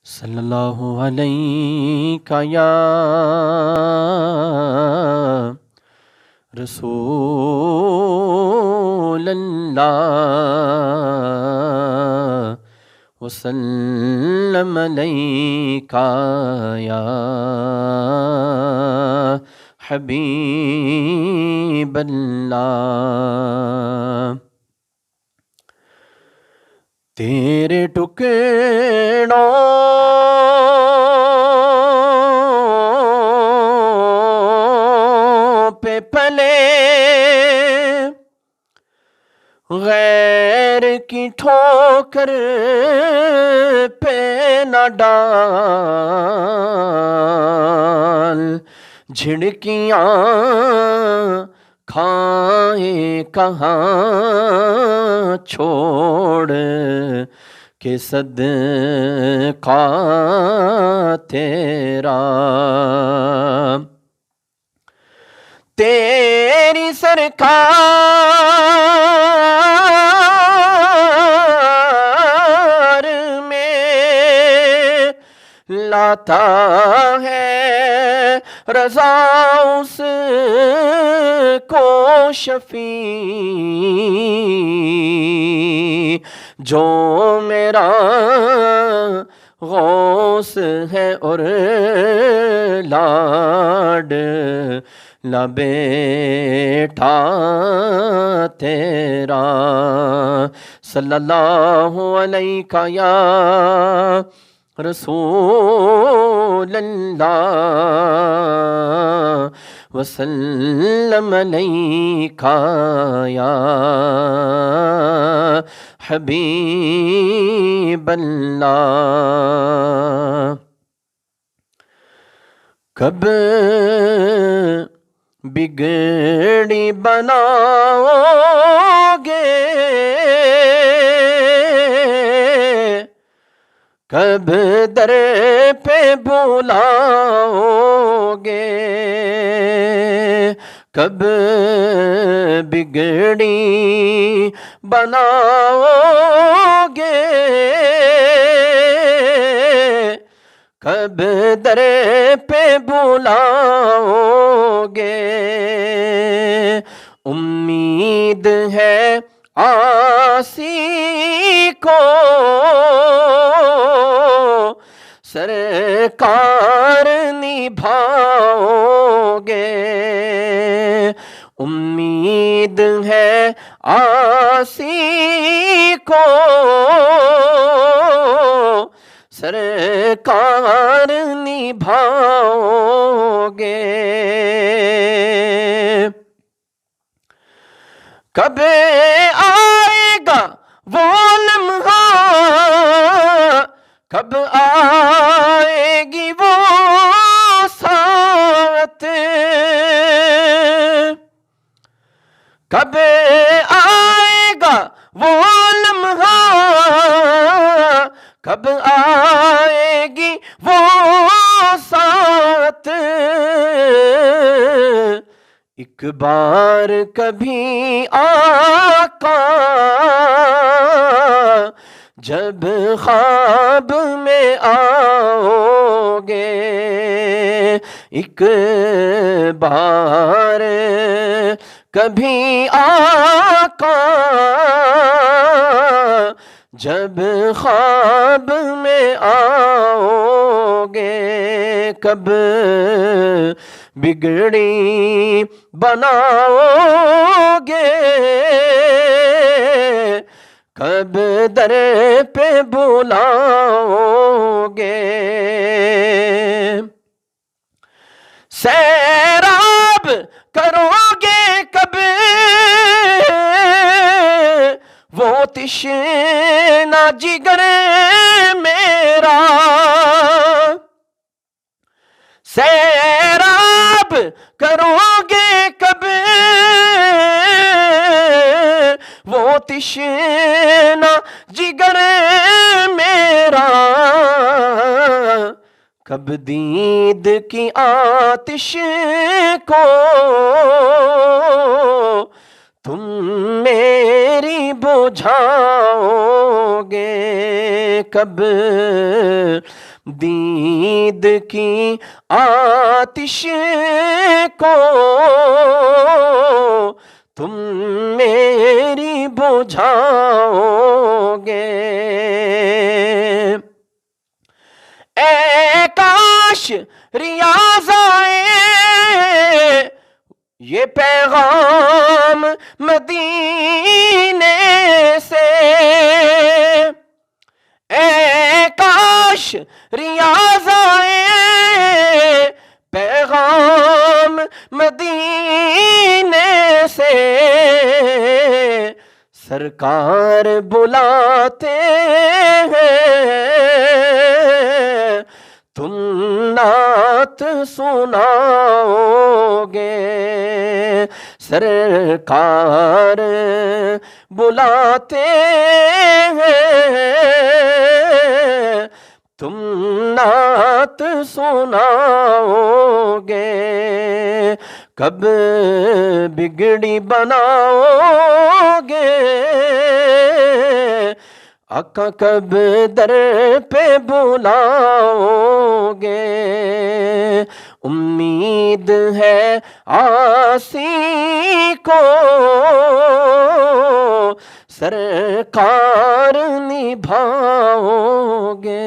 صلی اللہ علیہ یا رسول اللہ وسلم علیک یا حبیب اللہ۔ تیرے ٹکڑوں پہ پلے غیر کی ٹھوکر پہ نہ ڈال، جھڑکیاں کھائیں کہاں چھوڑ کے صدقہ تیرا۔ تیری سرکار میں لاتا ہے رضا اس کو شفیع جو میرا غوث ہے اور لاڈ لا بیٹا تیرا۔ صلی اللہ علیہ یا رسول اللہ وسلم علیک یا حبیب اللہ۔ کب بگڑی بناؤ گے، کب در پہ بلاؤ گے، کب بگڑی بناؤ گے، کب در پہ بلاؤ گے۔ امید ہے عاصی کو سرکار نبھاؤ گے، امید ہے عاصی کو سرکار نبھاؤ گے۔ کب آئے گا وہ لمحہ، کب آئے گی وہ ساعت، کب آئے گا وہ لمحہ، کب آئے گی وہ ساعت، ایک بار کبھی آقا جب خواب میں آؤ گے، ایک بار کبھی آقا جب خواب میں آؤ گے، کب بگڑی بناؤ گے، کب در پہ بلاؤ گے۔ سیراب کرو گے کب وہ تشنہ جگر میرا، سیراب کرو گے کب وہ تشنہ جگر میرا، کب دید کی آتش کو تم میری بجھاؤ گے کب دید کی آتش کو تم میری بجھاؤ گے اے کاش ریاض آئے یہ پیغام مدینے سے اے کاش ریاض آئے پیغام مدینے سے سرکار بلاتے ہیں تم نعت سناؤ گے سرکار بلاتے ہیں تم نعت سناؤ گے کب بگڑی بناؤ گے آقا کب در پہ بلاؤ گے امید ہے عاصی کو سرکار نبھاؤ گے